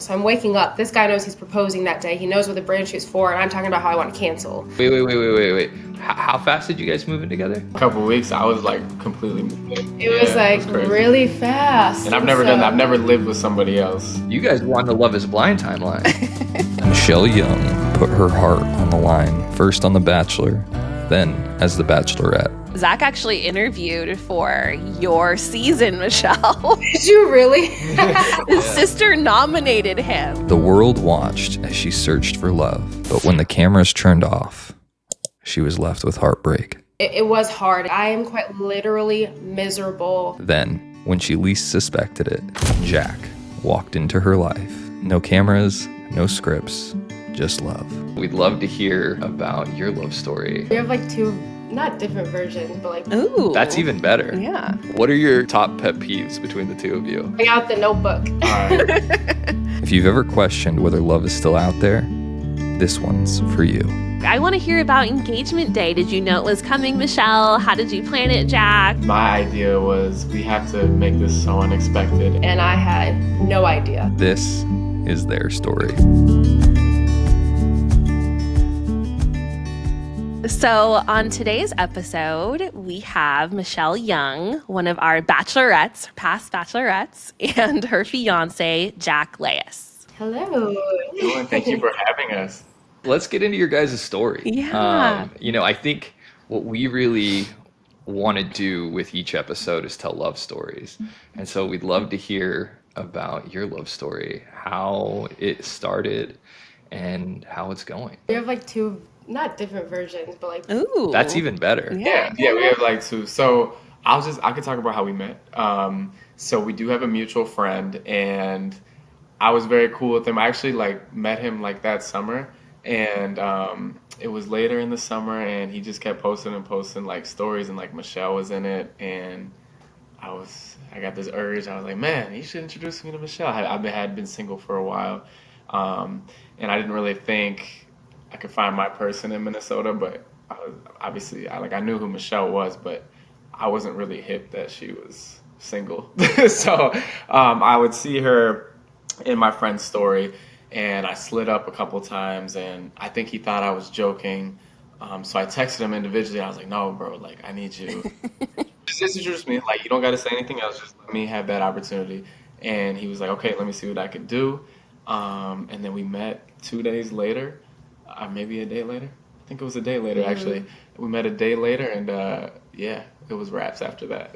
So I'm waking up. This guy knows he's proposing that day. He knows what the brand shoot's for, and I'm talking about how I want to cancel. Wait. How fast did you guys move in together? A couple weeks, I was like completely It was like really fast. And I've never done that. I've never lived with somebody else. You guys won the Love is Blind timeline. Michelle Young put her heart on the line, first on The Bachelor, then as The Bachelorette. Zach actually interviewed for your season, Michelle. Did you really? His sister nominated him. The world watched as she searched for love, but when the cameras turned off, she was left with heartbreak. It was hard. I am quite literally miserable. Then, when she least suspected it, Jack walked into her life. No cameras, no scripts, just love. We'd love to hear about your love story. We have like two, not different versions, but like, Ooh. That's even better. Yeah. What are your top pet peeves between the two of you? bring out the notebook. If you've ever questioned whether love is still out there, this one's for you. I want to hear about engagement day. Did you know it was coming, Michelle? How did you plan it, Jack? My idea was we have to make this so unexpected. And I had no idea. This is their story. So on today's episode, we have Michelle Young, one of our bachelorettes, past bachelorettes, and her fiance, Jack Leius. Hello. Thank you for having us. Let's get into your guys' story. Yeah. I think what we really want to do with each episode is tell love stories. And so we'd love to hear about your love story, how it started and how it's going. We have like two, not different versions, but like, Ooh. That's even better. Yeah. Yeah, we have like two. So I could talk about how we met. So we do have a mutual friend, and I was very cool with him. I actually like met him like that summer, and it was later in the summer, and he just kept posting like stories, and like Michelle was in it, and I got this urge. I was like, man, you should introduce me to Michelle. I had been single for a while, and I didn't really think I could find my person in Minnesota, but I knew who Michelle was, but I wasn't really hip that she was single. So I would see her in my friend's story, and I slid up a couple times, and I think he thought I was joking. So I texted him individually. I was like, no, bro, like, I need you. Just introduce me. Like, you don't got to say anything else. Just let me have that opportunity. And he was like, okay, let me see what I could do. And then we met 2 days later, maybe a day later. I think it was a day later, actually. We met a day later, and yeah, it was wraps after that.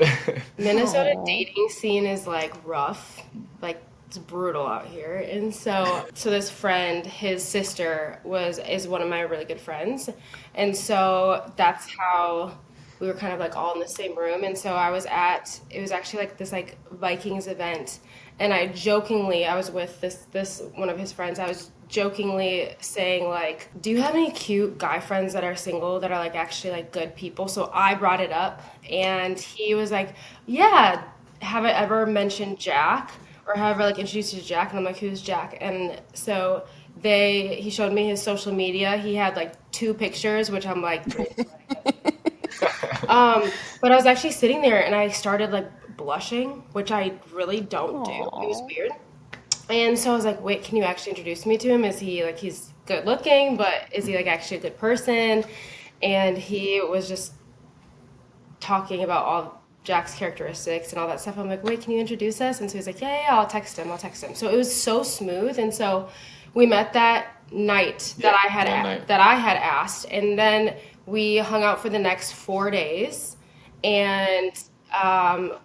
Minnesota dating scene is like rough. Like, it's brutal out here. And so this friend, his sister is one of my really good friends. And so that's how we were kind of like all in the same room. And so it was actually like this like Vikings event. And I was with this one of his friends. I was jokingly saying like, do you have any cute guy friends that are single that are like actually like good people? So I brought it up, and he was like, yeah, have I ever mentioned Jack? Or have I like introduced you to Jack? And I'm like, who's Jack? And so he showed me his social media. He had like 2 pictures, which I'm like, but I was actually sitting there, and I started like blushing, which I really don't do. It was weird. And so I was like, wait, can you actually introduce me to him? Is he like, he's good looking, but is he like actually a good person? And he was just talking about all Jack's characteristics and all that stuff. I'm like, wait, can you introduce us? And so he's like, yeah, I'll text him. So it was so smooth. And so we met that night that I had asked. And then we hung out for the next 4 days. And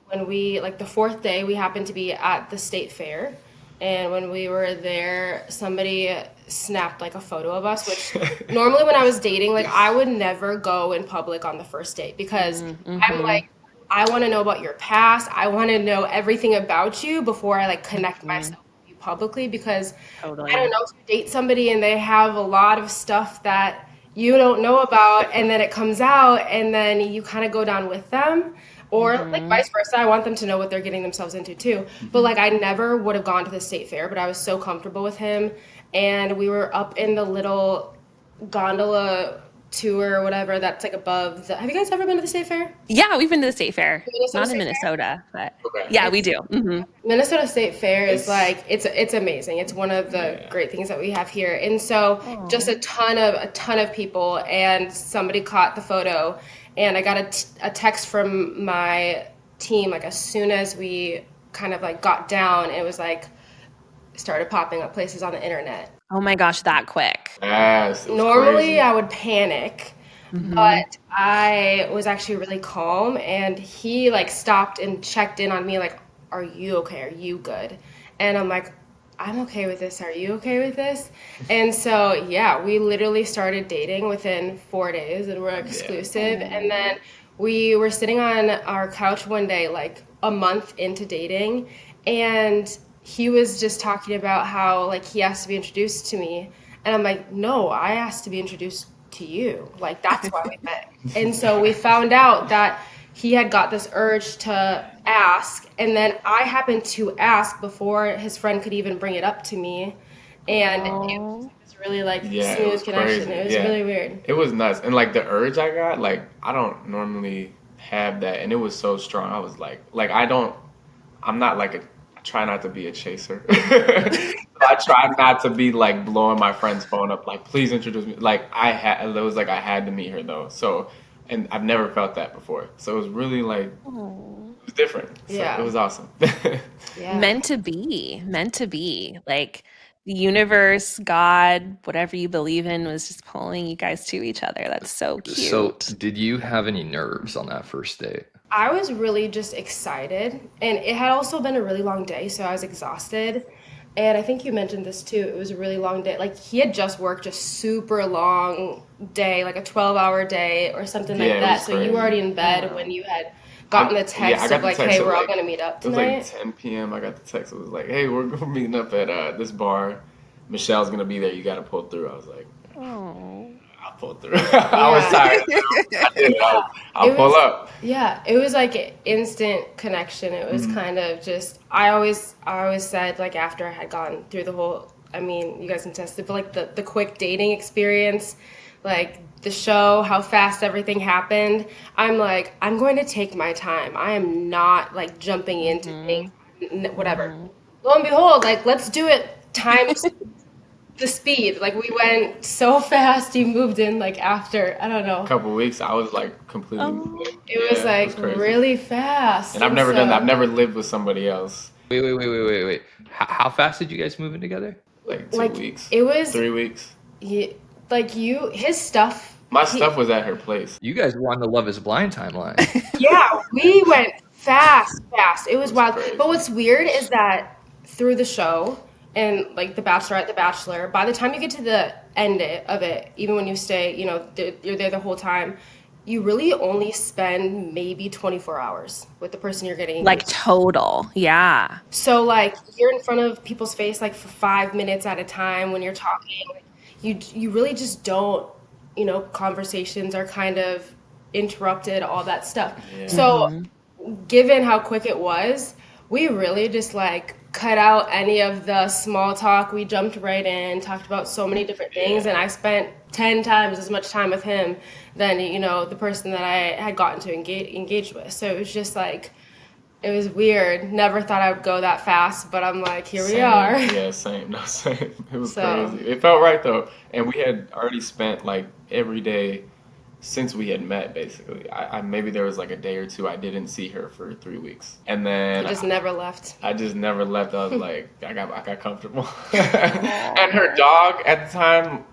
when the 4th day, we happened to be at the state fair. And when we were there, somebody snapped like a photo of us, which normally when I was dating, like I would never go in public on the first date because I'm like, I want to know about your past. I want to know everything about you before I like connect myself with you publicly, because I don't know, if you date somebody and they have a lot of stuff that you don't know about, and then it comes out, and then you kind of go down with them. Or like vice versa, I want them to know what they're getting themselves into too. But like I never would have gone to the state fair, but I was so comfortable with him. And we were up in the little gondola tour or whatever that's like above the. Have you guys ever been to the state fair? Yeah, we've been to the state fair. Minnesota Not in State Minnesota, but Okay. yeah, we do. Minnesota State Fair is It's- like it's amazing. It's one of the Yeah. great things that we have here. And so just a ton of people, and somebody caught the photo, and I got a text from my team like as soon as we kind of like got down, it was like started popping up places on the internet. Oh my gosh, that quick. Yes, it was Normally crazy. I would panic, but I was actually really calm, and he like stopped and checked in on me like, are you okay? Are you good? And I'm like, I'm okay with this. Are you okay with this? And so yeah, we literally started dating within 4 days, and we're exclusive. And then we were sitting on our couch one day like a month into dating, and he was just talking about how like he asked to be introduced to me, and I'm like, no, I asked to be introduced to you. Like that's why we met. And so we found out that he had got this urge to ask, and then I happened to ask before his friend could even bring it up to me, and it was really like Yeah, it smooth was connection. crazy. It was Yeah. really weird. It was nuts. And like the urge I got, like I don't normally have that, and it was so strong. I was like I'm not like I try not to be a chaser. I try not to be like blowing my friend's phone up, like please introduce me. Like it was like I had to meet her though. So, and I've never felt that before. So it was really like it was different. So Yeah. it was awesome. Yeah. Meant to be. Meant to be. Like the universe, God, whatever you believe in, was just pulling you guys to each other. That's so cute. So, did you have any nerves on that first date? I was really just excited, and it had also been a really long day, so I was exhausted. And I think you mentioned this too. It was a really long day. Like he had just worked a super long day, like a 12-hour day or something Yeah, like it that. was So you crazy. were already in bed when you had gotten the text I got of the like, text hey, at, we're all like- gonna meet up It was like tonight. 10 p.m. I got the text. It was like, hey, we're meeting up at this bar. Michelle's gonna be there. You gotta pull through. I was like, Oh. I'll pull through. I was tired. I did. I'll It pull was- up. Yeah, it was like instant connection. It was kind of just I always said like after I had gone through the whole, I mean, you guys can test it, but like the quick dating experience, like the show, how fast everything happened, I'm like, I'm going to take my time. I am not like jumping into things, whatever. Lo and behold, like let's do it times the speed. Like we went so fast. He moved in like after, I don't know. A couple weeks, I was like completely. It was like crazy. really fast. And I've never done so- that. I've never lived with somebody else. Wait. How fast did you guys move in together? Like 2 Like, weeks. it was- 3 weeks. His stuff. My stuff was at her place. You guys won the Love Is Blind timeline. Yeah, we went fast. It was wild. crazy. But what's weird is that through the show and like The Bachelorette, The Bachelor, by the time you get to the end of it, even when you stay, you're there the whole time, you really only spend maybe 24 hours with the person you're getting Like engaged. total. Yeah. So like you're in front of people's face like for 5 minutes at a time when you're talking. You really just don't, conversations are kind of interrupted, all that stuff. So given how quick it was, we really just like cut out any of the small talk. We jumped right in, talked about so many different things, and I spent 10 times as much time with him than the person that I had gotten to engage with. So it was just like, it was weird. Never thought I would go that fast, but I'm like, here we Same. are. Yeah, same. No, same. It was So- crazy. It felt right though, and we had already spent like every day since we had met. Basically, I maybe there was like a day or two I didn't see her for 3 weeks, and then I just never left. I just never left. I was like, I got comfortable. And her dog at the time,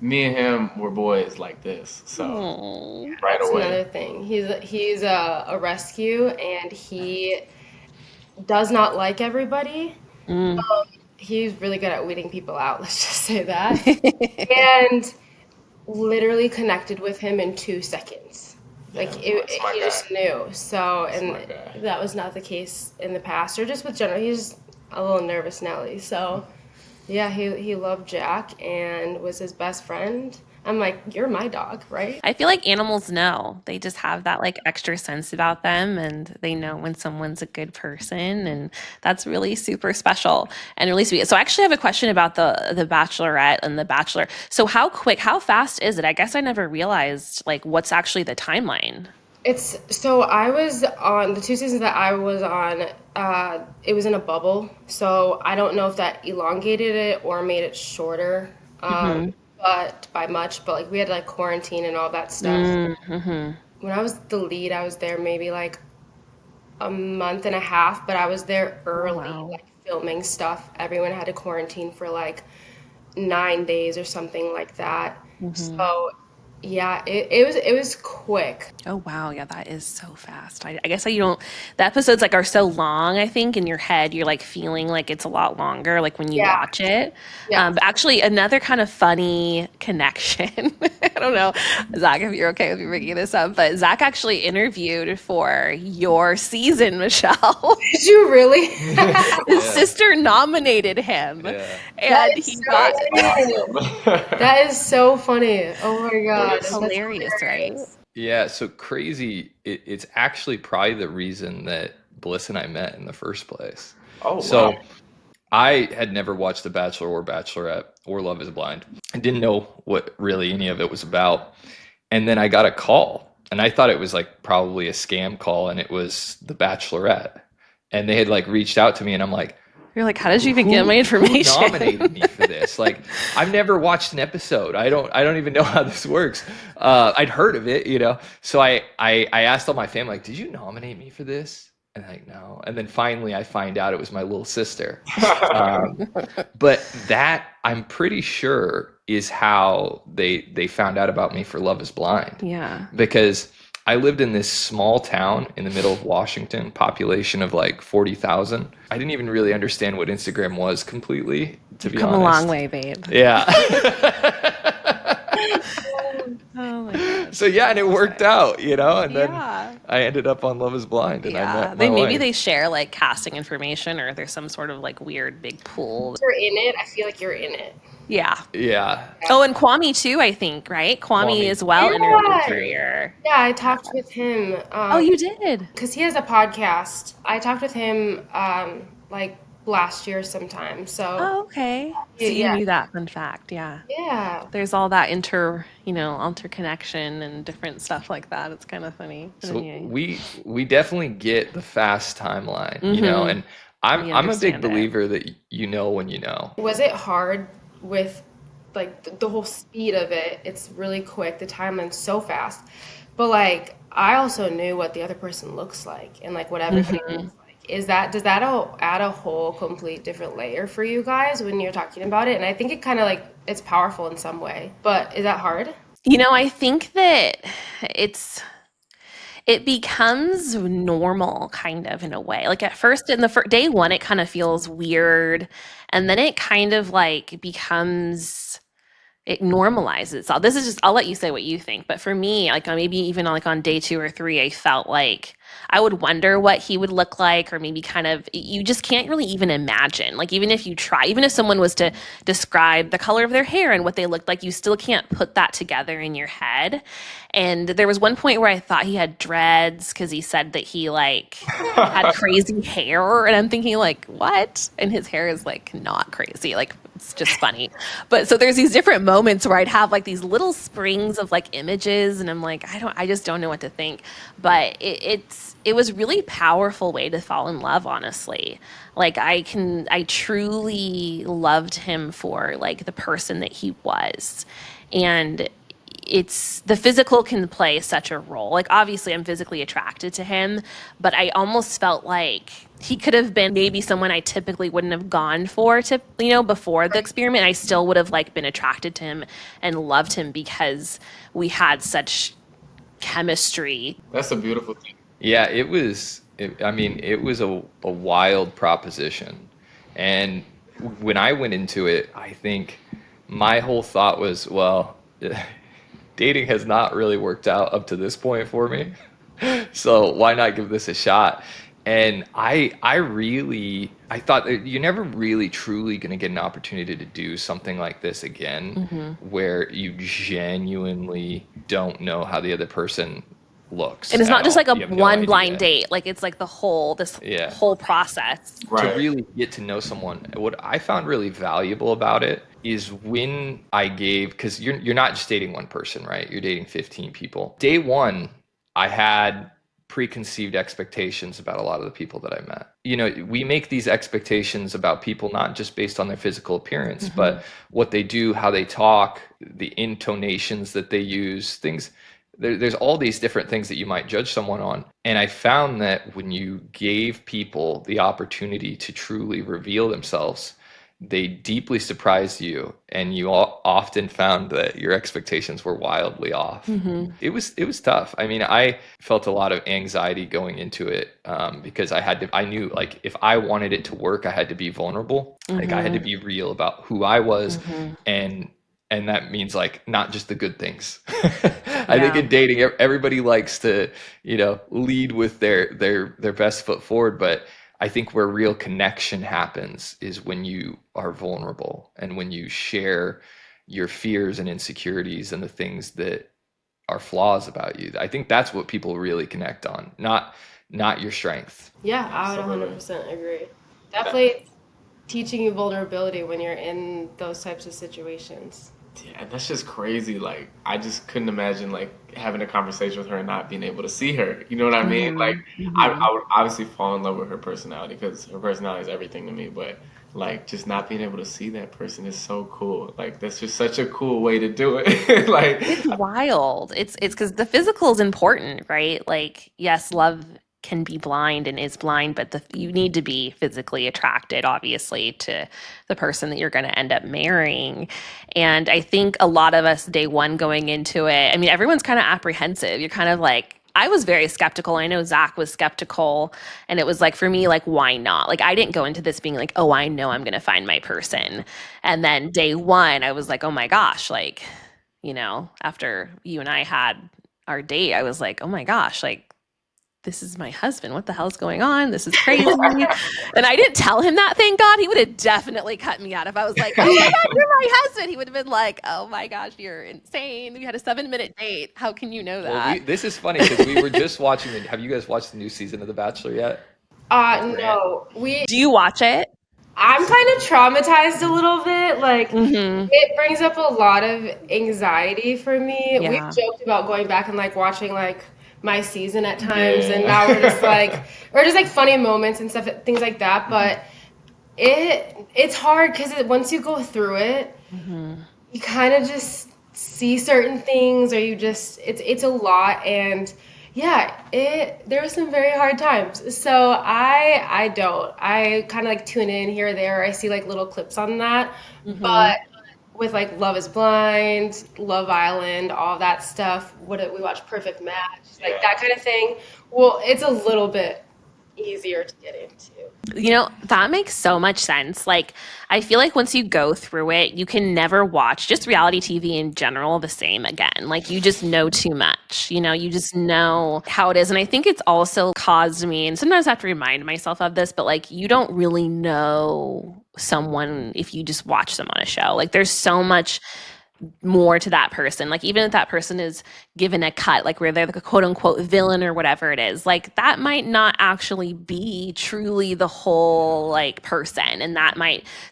me and him were boys like this. So right That's away. another thing. He's a rescue, and he does not like everybody. He's really good at weeding people out. Let's just say that. And literally connected with him in 2 seconds. Like that's my he guy. just knew. So, my and guy. that was not the case in the past, or just with general. He's just a little nervous Nelly. So, yeah, he loved Jack and was his best friend. I'm like, you're my dog, right? I feel like animals know. They just have that like extra sense about them and they know when someone's a good person and that's really super special and really sweet. So I actually have a question about the Bachelorette and the Bachelor. So how fast is it? I guess I never realized like what's actually the timeline. It's so I was on the 2 seasons that I was on, it was in a bubble. So I don't know if that elongated it or made it shorter. But by much, but like we had like quarantine and all that stuff. When I was the lead, I was there maybe like a month and a half, but I was there early, Wow. like filming stuff. Everyone had to quarantine for like 9 days or something like that. So yeah, it was quick. Oh wow, yeah, that is so fast. I guess you don't. The episodes like are so long. I think in your head you're like feeling like it's a lot longer, like when you Yeah, watch it. yeah. But actually, another kind of funny connection. I don't know, Zach, if you're okay with me bringing this up, but Zach actually interviewed for your season, Michelle. Did you really? His Yeah. sister nominated him, Yeah. That and is he so got funny. That is so funny. Oh my God. That's hilarious, right? Yeah, so crazy. It's actually probably the reason that Bliss and I met in the first place. Oh, So wow. I had never watched The Bachelor or Bachelorette or Love is Blind. I didn't know what really any of it was about. And then I got a call, and I thought it was like probably a scam call, and it was The Bachelorette. And they had like reached out to me, and I'm like, You're like, how did you even get who my information? nominated me for this? Like, I've never watched an episode. I don't even know how this works. I'd heard of it, you know. So I asked all my family, like, did you nominate me for this? And like, no. And then finally I find out it was my little sister. Um, but that I'm pretty sure is how they found out about me for Love is Blind. Yeah. Because I lived in this small town in the middle of Washington, population of like 40,000. I didn't even really understand what Instagram was completely, to You've be come a honest. long way, babe. Yeah. Oh my God. So yeah, and it worked out, you know, and then Yeah. I ended up on Love is Blind and I Yeah. met my Maybe wife. they share like casting information or there's some sort of like weird big pool. You're in it. I feel like you're in it. Yeah. Yeah. Oh, and Kwame too, I think, right? Kwame Kwame. as well Yeah. interviewed for your. Yeah, I talked with him. Oh, you did? Because he has a podcast. I talked with him like last year sometime. So Oh, okay. So you yeah, knew that fun fact, yeah. yeah. There's all that interconnection and different stuff like that. It's kind of funny. But So anyway. we definitely get the fast timeline, you know, and We I'm a big understand it. believer that you know when you know. Was it hard with like the whole speed of it? It's really quick. The timeline's so fast. But like I also knew what the other person looks like and like what everything looks like. Does that add a whole complete different layer for you guys when you're talking about it? And I think it kind of like it's powerful in some way. But is that hard? I think that it becomes normal kind of in a way. Like at first in the day one, it kind of feels weird. And then it kind of like becomes, it normalizes itself. This is just, I'll let you say what you think. But for me, like maybe even like on day 2 or 3, I felt like I would wonder what he would look like, or maybe kind of, you just can't really even imagine. Like even if you try, even if someone was to describe the color of their hair and what they looked like, you still can't put that together in your head. And there was one point where I thought he had dreads because he said that he like had crazy hair. And I'm thinking like, what? And his hair is like not crazy. Like it's just funny. But so there's these different moments where I'd have like these little springs of like images and I'm like, I just don't know what to think. But it was really powerful way to fall in love, honestly. Like I truly loved him for like the person that he was. And it's the physical can play such a role. Like obviously I'm physically attracted to him, but I almost felt like he could have been maybe someone I typically wouldn't have gone for before the experiment. I still would have like been attracted to him and loved him because we had such chemistry. That's a beautiful thing. Yeah, I mean, it was a wild proposition. And when I went into it, I think my whole thought was, well, dating has not really worked out up to this point for me. So why not give this a shot? And I thought that you're never really truly going to get an opportunity to do something like this again, where you genuinely don't know how the other person looks And it's at not just like all. a You have no one blind idea. date. Like it's like this Yeah. whole process. To Right. really get to know someone, what I found really valuable about it is when I gave, because you're not just dating one person, right? You're dating 15 people. Day one, I had preconceived expectations about a lot of the people that I met. You know, we make these expectations about people not just based on their physical appearance, but what they do, how they talk, the intonations that they use, things. There's all these different things that you might judge someone on. And I found that when you gave people the opportunity to truly reveal themselves, they deeply surprised you, and you often found that your expectations were wildly off. It was tough. I mean, I felt a lot of anxiety going into it, because I knew, like, if I wanted it to work, I had to be vulnerable. Like, I had to be real about who I was, and and that means, like, not just the good things. I think Yeah. in dating, everybody likes to, lead with their best foot forward, but I think where real connection happens is when you are vulnerable and when you share your fears and insecurities and the things that are flaws about you. I think that's what people really connect on, not your strength. Yeah, I would Absolutely. 100% agree. Definitely teaching you vulnerability when you're in those types of situations. Yeah, and that's just crazy. Like, I just couldn't imagine like having a conversation with her and not being able to see her. You know what I mean? Like, I would obviously fall in love with her personality because her personality is everything to me. But like, just not being able to see that person is so cool. Like, that's just such a cool way to do it. Like, It's wild. It's because the physical is important, right? Like, yes, love can be blind and is blind, but you need to be physically attracted, obviously, to the person that you're going to end up marrying. And I think a lot of us, day one going into it, I mean, everyone's kind of apprehensive. You're kind of like, I was very skeptical. I know Zach was skeptical. And it was like, for me, like, why not? Like, I didn't go into this being like, oh, I know I'm going to find my person. And then day one, I was like, oh my gosh, like, after you and I had our date, I was like, oh my gosh, like, this is my husband. What the hell's going on? This is crazy. And I didn't tell him that, thank God. He would have definitely cut me out if I was like, oh my God, you're my husband. He would have been like, oh my gosh, you're insane. We had a 7-minute date. How can you know Well, that? this is funny because we were just watching have you guys watched the new season of The Bachelor yet? No, Do you watch it? I'm kind of traumatized a little bit. Like, Mm-hmm. it brings up a lot of anxiety for me. We've Yeah. joked about going back and like watching like my season at times, and Yeah. now we're just like, or just like funny moments and stuff, things like that. But it's hard because once you go through it, you kind of just see certain things, or you just it's a lot. And yeah, there were some very hard times. So I kind of like tune in here or there. I see like little clips on that, but with like Love Is Blind, Love Island, all that stuff. We watch Perfect Match, like that kind of thing. Well, it's a little bit easier to get into. That makes so much sense. Like, I feel like once you go through it, you can never watch just reality TV in general the same again. Like, you just know too much. You just know how it is. And I think it's also caused me, and sometimes I have to remind myself of this, but like, you don't really know someone if you just watch them on a show. Like, there's so much more to that person. Like, even if that person is given a cut, like where they're like a quote unquote villain or whatever it is, like that might not actually be truly the whole like person. And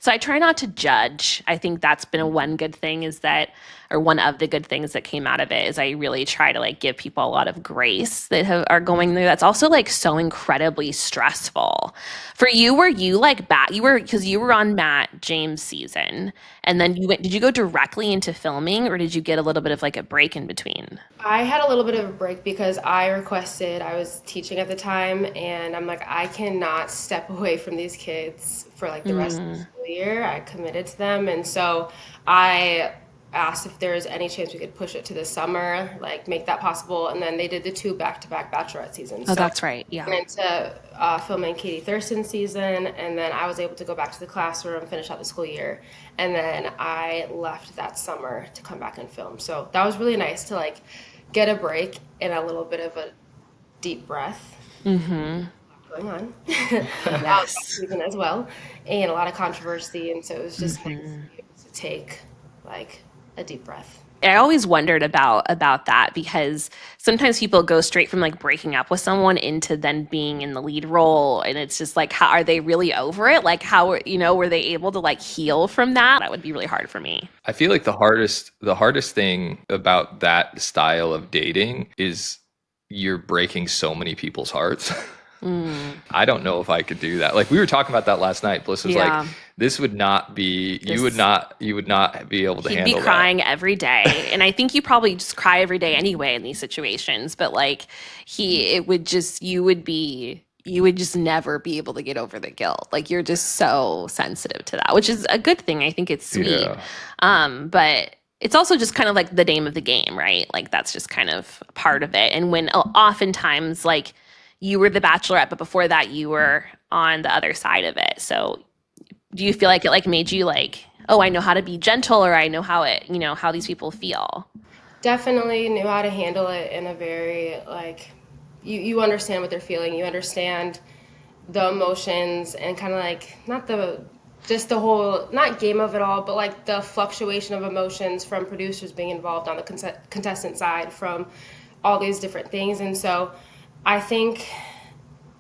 so I try not to judge. I think that's been one good thing is that, or one of the good things that came out of it is I really try to like give people a lot of grace that are going through. That's also like so incredibly stressful. For you, were you like because you were on Matt James' season, and then did you go directly into filming, or did you get a little bit of like a break in between? I had a little bit of a break because I was teaching at the time, and I'm like, I cannot step away from these kids for like the rest of the school year. I committed to them, and so I asked if there was any chance we could push it to the summer, like make that possible. And then they did the 2 back-to-back Bachelorette seasons. Oh, So that's right. Yeah. I went into filming Katie Thurston's season, and then I was able to go back to the classroom, finish out the school year, and then I left that summer to come back and film. So that was really nice to like get a break and a little bit of a deep breath. going on that Yes. season as well, and a lot of controversy. And so it was just nice Mm-hmm. to be able to take like a deep breath. I always wondered about that because sometimes people go straight from like breaking up with someone into then being in the lead role, and it's just like, how are they really over it? Like, how, were they able to like heal from that? That would be really hard for me. I feel like the hardest thing about that style of dating is you're breaking so many people's hearts. Mm, I don't know if I could do that. Like we were talking about that last night. Bliss was like, yeah. this would not be This you would not be able to He'd be handle that. crying every day. And I think you probably just cry every day anyway in these situations, but like you would just never be able to get over the guilt. Like you're just so sensitive to that, which is a good thing. I think it's sweet. Yeah. But it's also just kind of like the name of the game, right? Like that's just kind of part of it. And when oftentimes like you were the bachelorette, but before that you were on the other side of it. So do you feel like it like made you like, oh, I know how to be gentle, or I know how how these people feel? Definitely knew how to handle it in a very like you understand what they're feeling. You understand the emotions and kind of like not the just the whole not game of it all, but like the fluctuation of emotions from producers being involved on the contestant side from all these different things. And so I think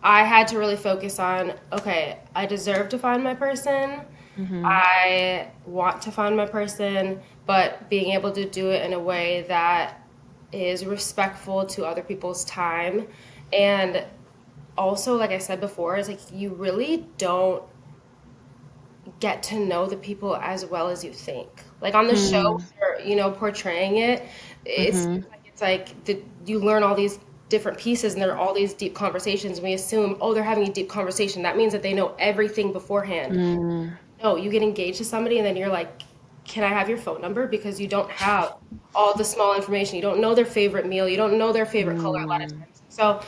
I had to really focus on, okay, I deserve to find my person. Mm-hmm. I want to find my person, but being able to do it in a way that is respectful to other people's time. And also, like I said before, is like you really don't get to know the people as well as you think. Like on the show, or, portraying it, Mm-hmm. it's like you learn all these different pieces and there are all these deep conversations. And we assume, oh, they're having a deep conversation. That means that they know everything beforehand. Mm-hmm. No, you get engaged to somebody and then you're like, can I have your phone number? Because you don't have all the small information. You don't know their favorite meal. You don't know their favorite color a lot of times. So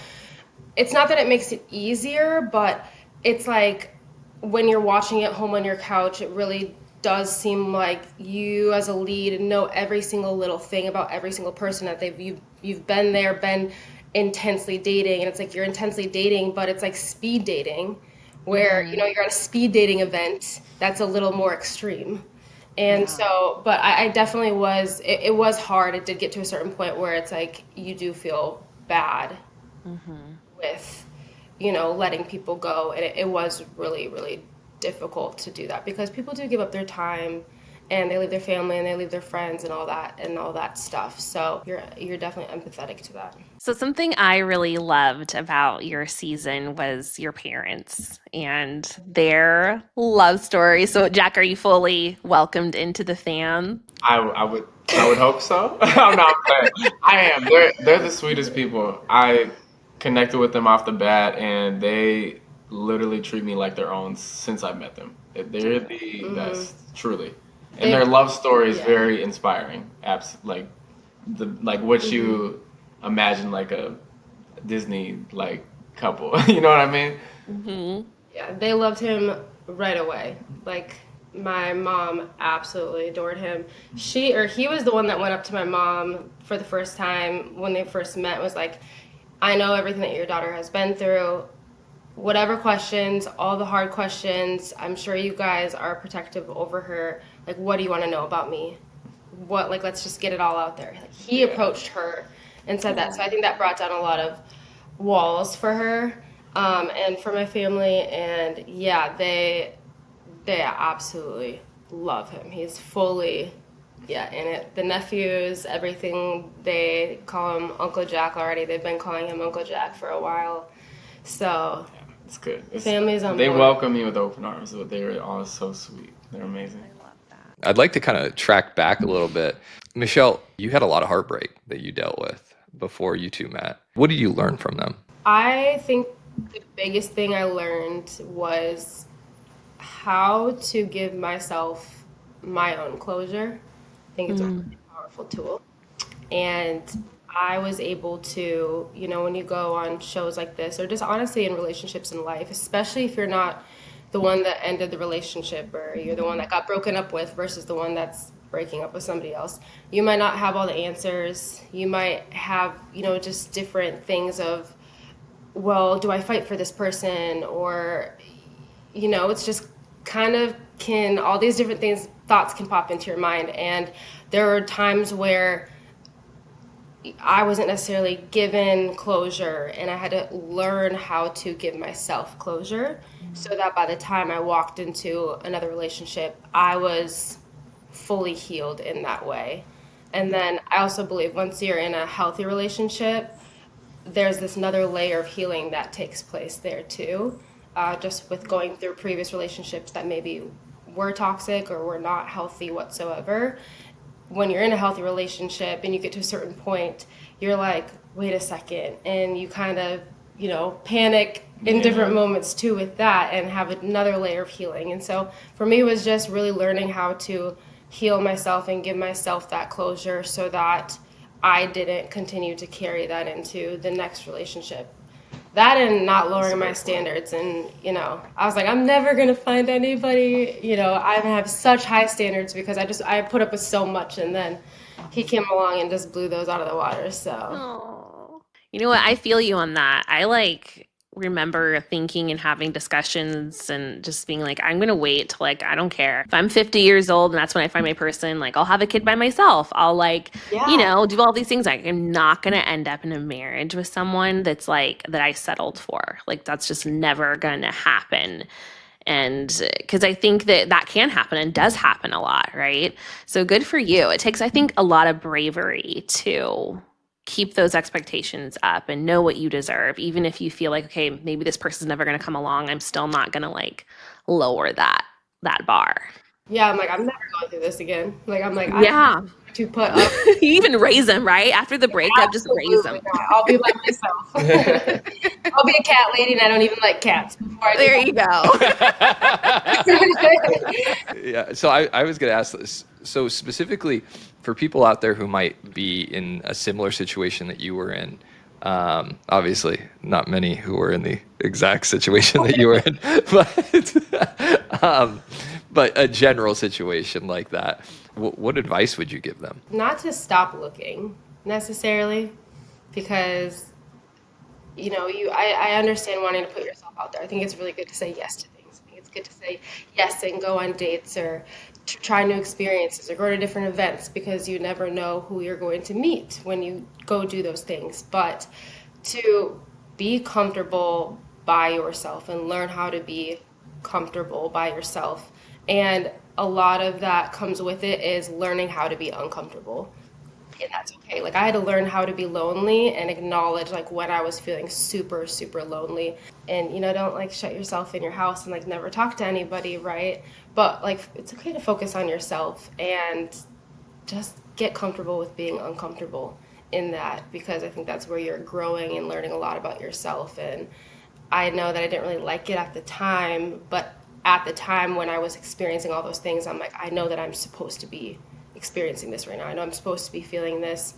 it's not that it makes it easier, but it's like when you're watching it home on your couch, it really does seem like you as a lead know every single little thing about every single person that you've been there, been intensely dating, and it's like you're intensely dating, but it's like speed dating, where you're at a speed dating event that's a little more extreme. And so, but I definitely was. It was hard. It did get to a certain point where it's like you do feel bad with letting people go, and it was really really difficult to do that because people do give up their time and they leave their family and they leave their friends and all that stuff, so you're definitely empathetic to that. So something I really loved about your season was your parents and their love story. So Jack, are you fully welcomed into the fam? I would hope so. I'm not playing. I am. They're the sweetest people. I connected with them off the bat, and they literally treat me like their own since I met them. They're the best, truly. And their love story is very inspiring. Like what you imagine like a Disney like couple. You know what I mean? Mm-hmm. Yeah, they loved him right away. Like my mom absolutely adored him. He was the one that went up to my mom for the first time when they first met, was like, I know everything that your daughter has been through. Whatever questions, all the hard questions, I'm sure you guys are protective over her. Like, what do you want to know about me? Like, let's just get it all out there. Like, he approached her and said that. So I think that brought down a lot of walls for her, and for my family. And yeah, they absolutely love him. He's fully, in it. The nephews, everything, they call him Uncle Jack already. They've been calling him Uncle Jack for a while. So It's good. family's on They board. welcome me with open arms. They're all so sweet. They're amazing. I'd like to kind of track back a little bit. Michelle, you had a lot of heartbreak that you dealt with before you two met. What did you learn from them? I think the biggest thing I learned was how to give myself my own closure. I think it's a really powerful tool. And I was able to, when you go on shows like this, or just honestly in relationships in life, especially if you're not the one that ended the relationship, or you're the one that got broken up with versus the one that's breaking up with somebody else, you might not have all the answers. You might have, just different things of well, do I fight for this person? Or, it's just kind of all these different thoughts can pop into your mind. And there are times where I wasn't necessarily given closure, and I had to learn how to give myself closure so that by the time I walked into another relationship, I was fully healed in that way. And then I also believe once you're in a healthy relationship, there's this another layer of healing that takes place there too. Just with going through previous relationships that maybe were toxic or were not healthy whatsoever. When you're in a healthy relationship and you get to a certain point, you're like, wait a second. And you kind of, panic in different moments too with that and have another layer of healing. And so for me, it was just really learning how to heal myself and give myself that closure so that I didn't continue to carry that into the next relationship. That and not lowering my standards. And, I was like, I'm never going to find anybody, I have such high standards because I put up with so much. And then he came along and just blew those out of the water. So, Oh. You know what? I feel you on that. I remember thinking and having discussions and just being like, I'm going to wait till I don't care. If I'm 50 years old and that's when I find my person, I'll have a kid by myself. I'll do all these things. I'm not going to end up in a marriage with someone that's that I settled for. That's just never going to happen. And because I think that can happen and does happen a lot, right? So good for you. It takes, I think, a lot of bravery to keep those expectations up and know what you deserve, even if you feel like, okay, maybe this person's never going to come along. I'm still not going to lower that bar. yeah, I'm like, I'm never going through this again. Yeah. To put up. You even raise them, right? After the breakup, just raise them. Not. I'll be by myself. I'll be a cat lady, and I don't even like cats. There you go. Yeah. So I was going to ask this. So specifically for people out there who might be in a similar situation that you were in, obviously not many who were in the exact situation that you were in, but a general situation like that, what advice would you give them? Not to stop looking necessarily, because I understand wanting to put yourself out there. I think it's really good to say yes to things. I think it's good to say yes and go on dates or to try new experiences or go to different events, because you never know who you're going to meet when you go do those things. But to be comfortable by yourself and learn how to be comfortable by yourself. And a lot of that comes with it is learning how to be uncomfortable. And that's okay. I had to learn how to be lonely and acknowledge when I was feeling super, super lonely. And, don't shut yourself in your house and never talk to anybody, right? But it's okay to focus on yourself and just get comfortable with being uncomfortable in that, because I think that's where you're growing and learning a lot about yourself. And I know that I didn't really like it at the time, but at the time when I was experiencing all those things, I'm like, I know that I'm supposed to be experiencing this right now. I know I'm supposed to be feeling this.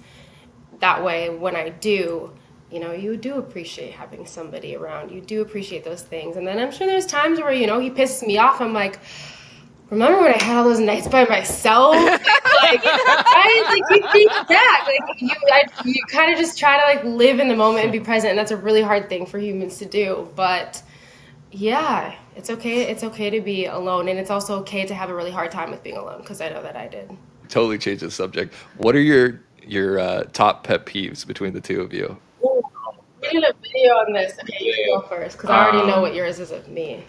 That way, when I do, you do appreciate having somebody around. You do appreciate those things. And then I'm sure there's times where, he pisses me off. I'm like, remember when I had all those nights by myself? Right? You think back. You kind of just try to live in the moment and be present. And that's a really hard thing for humans to do. But yeah, it's okay. It's okay to be alone. And it's also okay to have a really hard time with being alone, because I know that I did. Totally change the subject. What are your top pet peeves between the two of you? Ooh, we need a video on this. Okay, you go first, because I already know what yours is of me.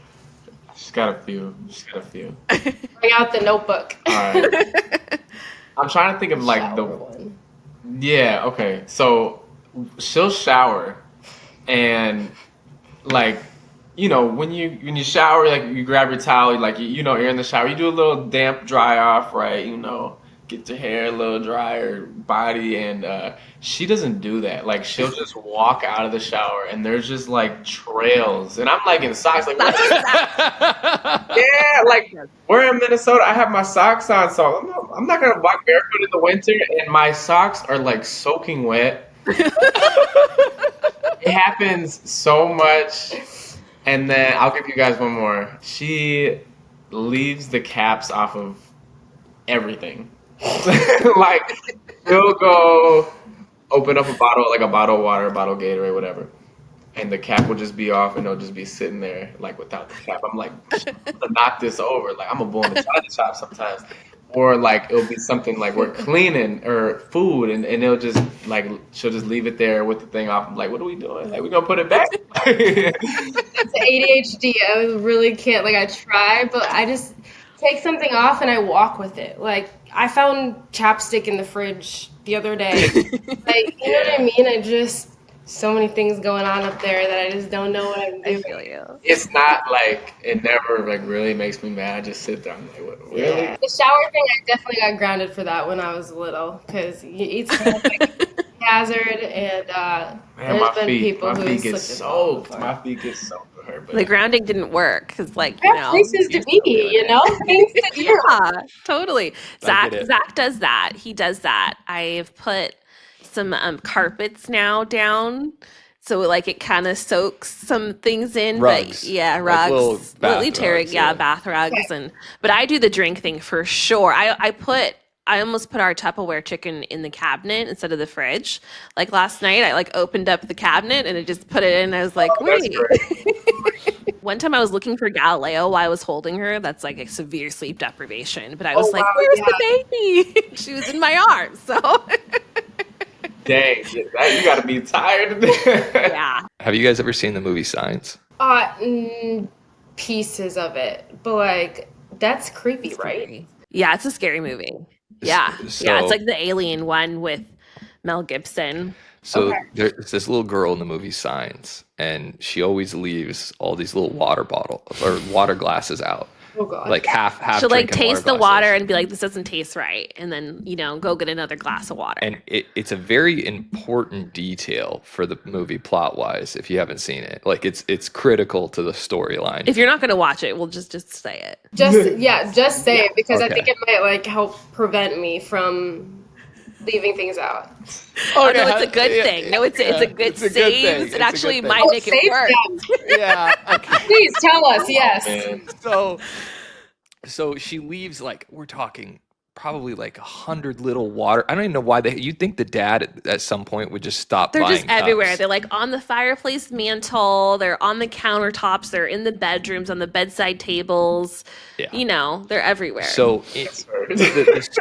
She's got a few. Bring out the notebook. All right. I'm trying to think of Shower one. Yeah. Okay. So she'll shower, and when you shower, you grab your towel, you're in the shower, you do a little damp dry off, right? Get your hair a little drier, body, and she doesn't do that. She'll just walk out of the shower, and there's just trails, and I'm in socks, what is that? Yeah, we're in Minnesota. I have my socks on, so I'm not gonna walk barefoot in the winter, and my socks are soaking wet. It happens so much. And then I'll give you guys one more. She leaves the caps off of everything. She'll go open up a bottle of water, a bottle of Gatorade, whatever. and the cap will just be off, and it'll just be sitting there like without the cap. I'm like, I'm gonna knock this over. Like I'm a bull in the china shop sometimes. Or like it'll be something like we're cleaning or food, and it'll just like she'll just leave it there with the thing off. I'm like, what are we doing? Like we gonna put it back? It's ADHD. I really can't. Like I try, but I just take something off and I walk with it. Like I found chapstick in the fridge the other day. Like you know what I mean? I just so many things going on up there that I just don't know what I'm I doing. feel you. It's not like it never like really makes me mad. I just sit there. I'm like, what, really? Yeah. The shower thing, I definitely got grounded for that when I was little because it's kind of like a hazard, and Man, there's my been feet, people my who feet get slipped and fallen soaked. before. My feet get soaked with her. But The grounding didn't work because, like, I have places to be, you know, things to do. Yeah, totally. I get it. Zach does that. He does that. I've put some carpets now down, so like it kind of soaks some things in. Rugs. But yeah, Like little rugs, bath Lily Terry, rugs, yeah. bath rugs, but I do the drink thing for sure. I almost put our Tupperware chicken in the cabinet instead of the fridge. Like last night, I like opened up the cabinet and I just put it in. I was like, that's wait. great. One time I was looking for Galileo while I was holding her. That's like a severe sleep deprivation. But I was like, wow, where's yeah. the baby? She was in my arms. So Dang, you got to be tired. yeah. Have you guys ever seen the movie Signs? Pieces of it, but like that's creepy, right? Scary. Yeah, it's a scary movie. Yeah. Yeah, it's like the Alien one with Mel Gibson. So Okay. there's this little girl in the movie Signs, and she always leaves all these little water bottle or water glasses out, Oh god. like half. She'll like drinking taste the glasses. water and be like, this doesn't taste right. And then, go get another glass of water. And it's a very important detail for the movie plot wise. If you haven't seen it, like it's critical to the storyline. If you're not going to watch it, we'll just say it. Just say it because I Okay. think it might like help prevent me from leaving things out. Oh, no, it's a good thing. No, it's a good saves. It actually might make it save work. them. Yeah. Okay. Please tell us. Yes. Man. So she leaves, like, we're talking probably like 100 little water. I don't even know why you'd think the dad at some point would just stop They're buying just everywhere. cups. They're like on the fireplace mantle. They're on the countertops. They're in the bedrooms, on the bedside tables. Yeah. They're everywhere. So the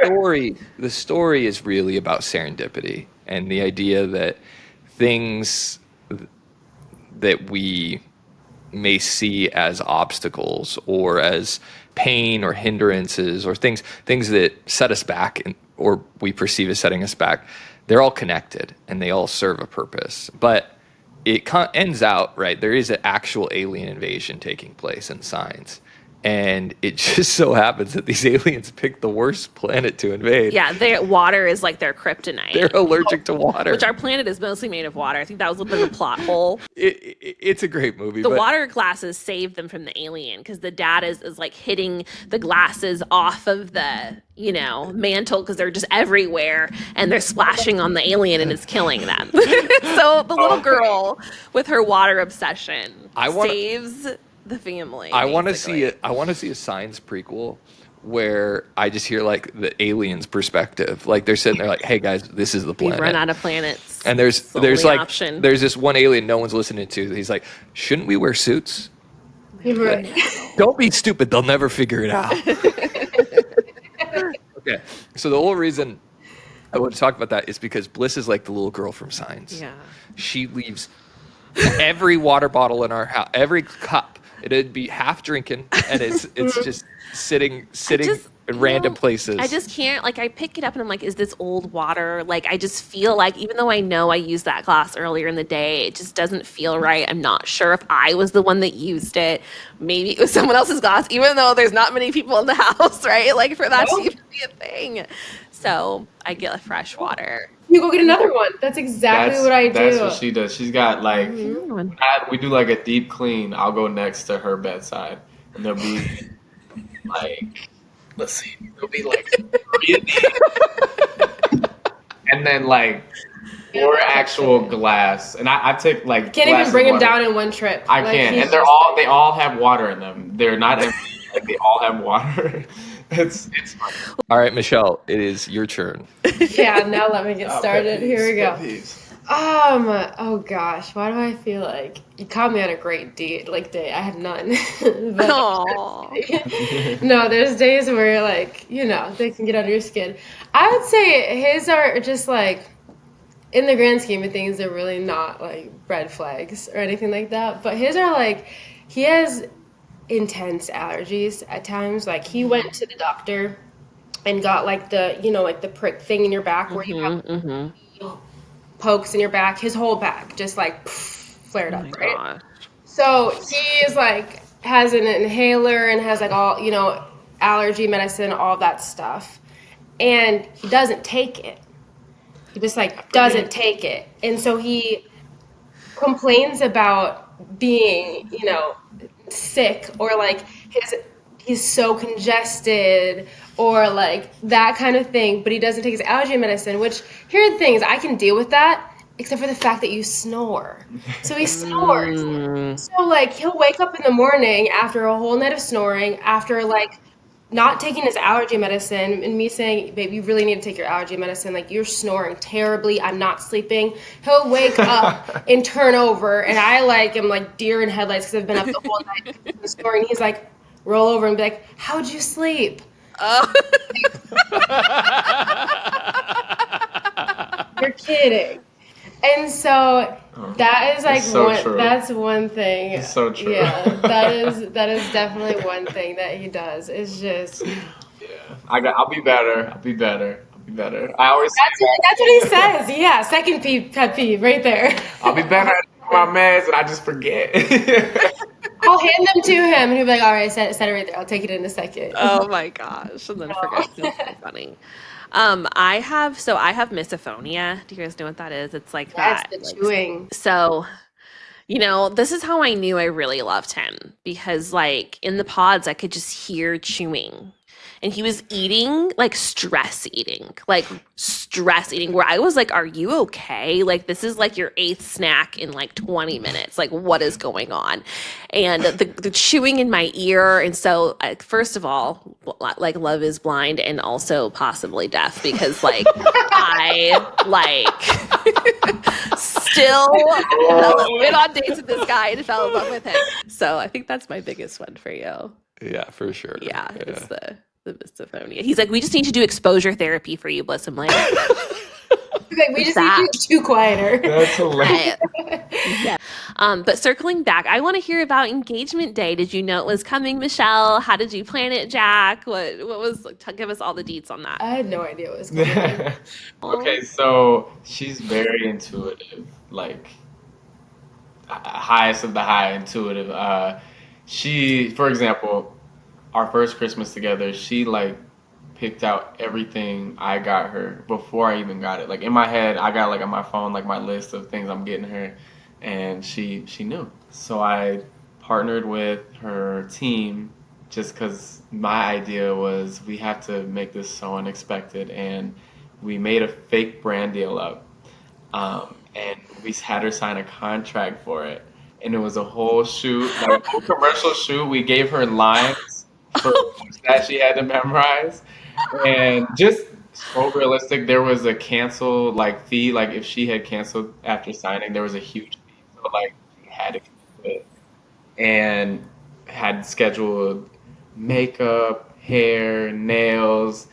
story is really about serendipity and the idea that things that we may see as obstacles or as pain or hindrances or things that set us back or we perceive as setting us back, they're all connected and they all serve a purpose. But it ends out, right? There is an actual alien invasion taking place in Signs. And it just so happens that these aliens picked the worst planet to invade. yeah, water is like their kryptonite. They're allergic to water. Which our planet is mostly made of water. I think that was a little bit of a plot hole. It's a great movie. The but water glasses saved them from the alien because the dad is like hitting the glasses off of the mantle because they're just everywhere and they're splashing on the alien and it's killing them. So the little girl with her water obsession saves the family. I want to see it. I want to see a Signs prequel where I just hear like the aliens' perspective. Like they're sitting there like, "Hey guys, this is the planet. We've run out of planets." And there's only like option. there's this one alien no one's listening to. He's like, "Shouldn't we wear suits?" Don't be stupid. They'll never figure it out. Okay. So the whole reason I want to talk about that is because Bliss is like the little girl from Signs. Yeah. She leaves every water bottle in our house, every cup. It'd be half drinking, and it's just sitting in random places. I just can't, like, I pick it up and I'm like, is this old water? Like, I just feel like, even though I know I used that glass earlier in the day, it just doesn't feel right. I'm not sure if I was the one that used it. Maybe it was someone else's glass, even though there's not many people in the house, right? Like, for that to even be a thing. So I get fresh water. You go get another one. That's exactly what I do. That's what she does. She's got like we do like a deep clean. I'll go next to her bedside, and there'll be like, let's see, there'll be like 3 of these, and then like 4 actual glass. And I take like Can't even bring them down in one trip. I can, and they all have water in them. They're not empty. Like they all have water. It's fun. All right, Michelle, it is your turn. Yeah, now let me get started. Here we go. Oh gosh, why do I feel like you caught me on a great day? I had none. But Oh. no, there's days where they can get under your skin. I would say his are just like in the grand scheme of things, they're really not like red flags or anything like that. But his are like he has intense allergies at times. Like he went to the doctor and got like the prick thing in your back where you have pokes in your back. His whole back just like flared Oh up, my right? gosh. So he is like has an inhaler and has like all allergy medicine, all that stuff, and he doesn't take it. He just like doesn't take it, and so he complains about being sick or like he's so congested or like that kind of thing, but he doesn't take his allergy medicine, which here are the things I can deal with that except for the fact that you snore. So he snores. So like he'll wake up in the morning after a whole night of snoring, after like not taking his allergy medicine, and me saying, babe, you really need to take your allergy medicine. Like, you're snoring terribly. I'm not sleeping. He'll wake up and turn over, and I am like deer in headlights because I've been up the whole night because he's been snoring. He's like, roll over and be like, how'd you sleep? You're kidding. And so that is like so true. that's one thing. It's so true. Yeah, that is definitely one thing that he does. It's just I'll be better. I'll be better. I always that's what he says. Yeah, second pet peeve right there. I'll be better at my meds, and I just forget. I'll hand them to him, and he'll be like, "All right, set it right there. I'll take it in a second." Oh my gosh. And then forget. That's so funny. I have misophonia. Do you guys know what that is? It's like that. That's the chewing. So, this is how I knew I really loved him, because like in the pods I could just hear chewing. And he was eating like stress eating, where I was like, are you okay? Like, this is like your 8th snack in like 20 minutes. Like, what is going on? And the chewing in my ear. And so, first of all, like, love is blind and also possibly deaf, because like I still went on dates with this guy and fell in love with him. So I think that's my biggest one for you. Yeah, for sure. Yeah. It's the misophonia. He's like, we just need to do exposure therapy for you, Bliss. I'm like, we just need you to quieter. That's hilarious. Yeah. But circling back, I want to hear about engagement day. Did you know it was coming, Michelle? How did you plan it, Jack? What was? Give us all the deets on that. I had no idea what was going on. Okay, so she's very intuitive, like highest of the high intuitive. She, for example, our first Christmas together, she like picked out everything I got her before I even got it. Like in my head, I got like on my phone like my list of things I'm getting her, and she knew. So I partnered with her team just because my idea was we have to make this so unexpected, and we made a fake brand deal up, and we had her sign a contract for it, and it was a whole shoot, like a whole commercial shoot. We gave her lines for that she had to memorize, and just so realistic. There was a cancel fee, like if she had canceled after signing, there was a huge fee. So like she had to do it, and had scheduled makeup, hair, nails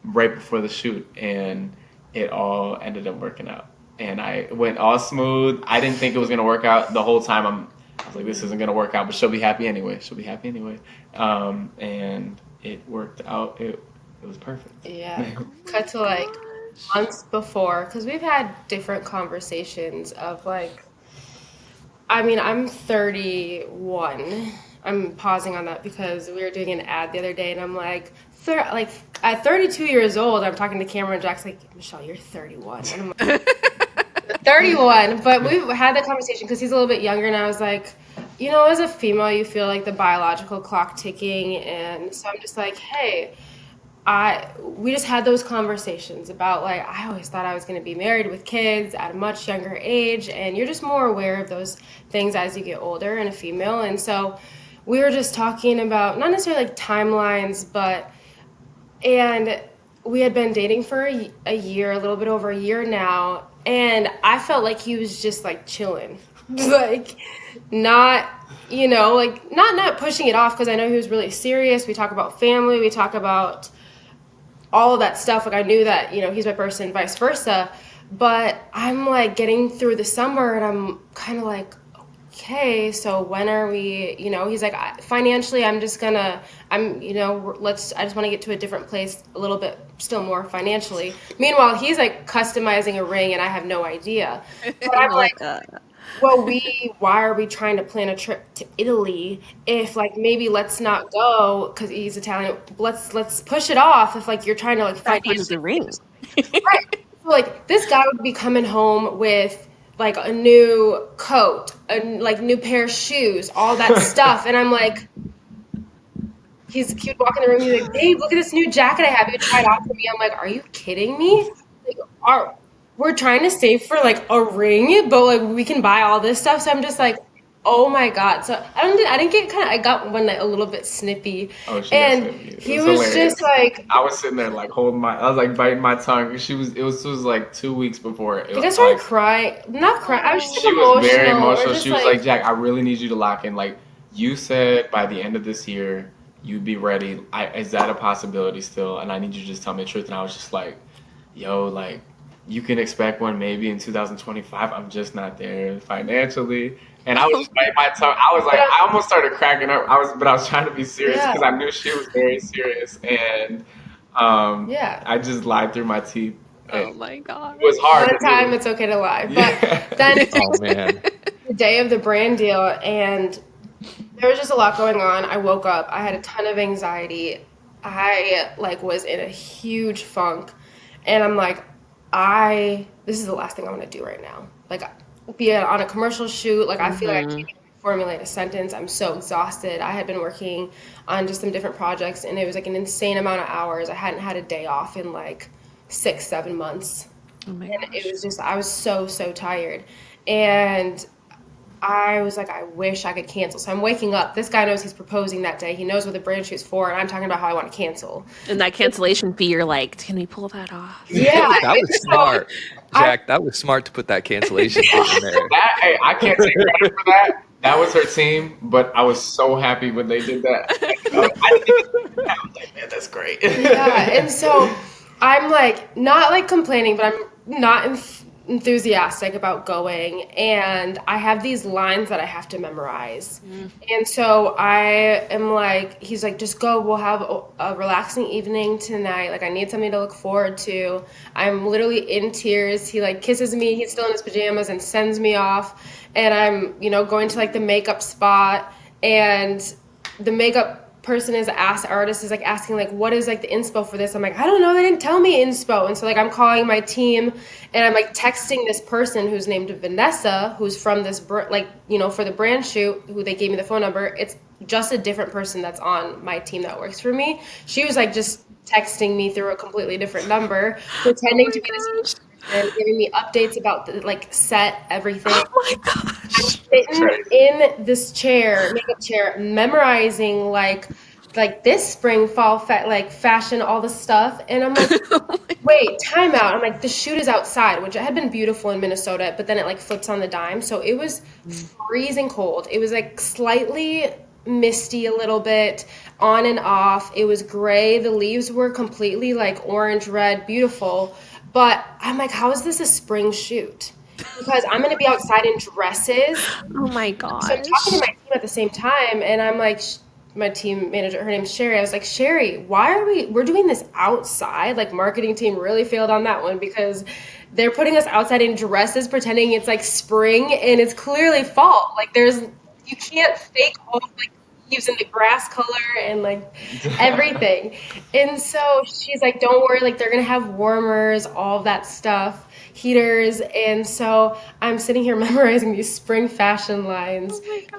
right before the shoot, and it all ended up working out. And I went all smooth. I didn't think it was gonna work out the whole time. I was like, this isn't gonna work out, but she'll be happy anyway. And it worked out. It was perfect. Yeah. Cut to like months before, because we've had different conversations of like, I mean, I'm 31. I'm pausing on that because we were doing an ad the other day, and I'm like, at 32 years old, I'm talking to Cameron, and Jack's like, Michelle, you're 31. And I'm like, 31. But we had that conversation because he's a little bit younger, and I was like, as a female, you feel like the biological clock ticking, and so I'm just like, hey, we just had those conversations about like, I always thought I was going to be married with kids at a much younger age, and you're just more aware of those things as you get older and a female. And so we were just talking about not necessarily like timelines, and we had been dating for a year, a little bit over a year now, And I felt like he was just like chilling, like not, like not pushing it off, because I know he was really serious. We talk about family, we talk about all of that stuff. Like I knew that, he's my person, vice versa. But I'm like getting through the summer and I'm kind of like, okay, so when are we, he's like, financially, I just want to get to a different place a little bit still more financially. Meanwhile, he's like customizing a ring and I have no idea. But I'm like, well, why are we trying to plan a trip to Italy if like maybe let's not go because he's Italian. Let's push it off if like you're trying to like Use the ring. Right. So, like this guy would be coming home with like a new coat, like new pair of shoes, all that stuff, and I'm like, he would walk in the room. He's like, "Babe, look at this new jacket I have. You tried on for me." I'm like, "Are you kidding me? Like, we're trying to save for like a ring, but like we can buy all this stuff." So I'm just like, "Oh my god!" So I didn't get I got one night a little bit snippy, and he was hilarious. Just like, I was sitting there like holding I was like biting my tongue. It was like 2 weeks before. I started crying. Not crying. I was just emotional. Was very emotional. She was like, "Jack, I really need you to lock in. Like you said, by the end of this year, you'd be ready. Is that a possibility still? And I need you to just tell me the truth." And I was just like, "Yo, like you can expect one maybe in 2025. I'm just not there financially." And I was biting my tongue. I was like, I almost started cracking up. I was trying to be serious because I knew she was very serious, and I just lied through my teeth. Oh my god! It was hard. One time, it's okay to lie, but then Oh man, the day of the brand deal, and there was just a lot going on. I woke up. I had a ton of anxiety. I like was in a huge funk, and I'm like, this is the last thing I want to do right now. Like, be on a commercial shoot. Like, I feel like I can't even formulate a sentence. I'm so exhausted. I had been working on just some different projects, and it was like an insane amount of hours. I hadn't had a day off in like 6-7 months. Oh my and gosh. it was just, I was so tired. And I was like, I wish I could cancel. So I'm waking up. This guy knows he's proposing that day. He knows what the brand shoot's for, and I'm talking about how I want to cancel. And that cancellation fee, you're like, can we pull that off? Yeah. that was smart, Jack. That was smart to put that cancellation fee in there. Hey, I can't take credit for that. That was her team, but I was so happy when they did that. I was like, man, that's great. Yeah, and so I'm like, not like complaining, but I'm not enthusiastic about going, and I have these lines that I have to memorize. And so I am like, he's like, just go, we'll have a relaxing evening tonight. Like, I need something to look forward to. I'm literally in tears. He like kisses me, he's still in his pajamas, and sends me off. And I'm, going to like the makeup spot, and the makeup artist is like asking like, what is like the inspo for this? I'm like, I don't know, they didn't tell me inspo. And so like I'm calling my team, and I'm like texting this person who's named Vanessa, who's from this for the brand shoot, who they gave me the phone number. It's just a different person that's on my team that works for me. She was like just texting me through a completely different number, pretending to be this and giving me updates about the like set, everything. Oh my gosh. I'm sitting in this makeup chair, memorizing like this spring, fall, fashion, all the stuff. And I'm like, wait, time out. I'm like, the shoot is outside, which had been beautiful in Minnesota, but then it like flips on the dime. So it was freezing cold. It was like slightly misty a little bit, on and off. It was gray. The leaves were completely like orange, red, beautiful. But I'm like, how is this a spring shoot? Because I'm going to be outside in dresses. Oh my gosh. So I'm talking to my team at the same time, and I'm like, my team manager, her name's Sherry. I was like, Sherry, we're doing this outside? Like, marketing team really failed on that one, because they're putting us outside in dresses, pretending it's like spring, and it's clearly fall. Like, you can't fake all like leaves in the grass color and like everything. And so she's like, don't worry, like they're gonna have warmers, all of that stuff, heaters. And so I'm sitting here memorizing these spring fashion lines,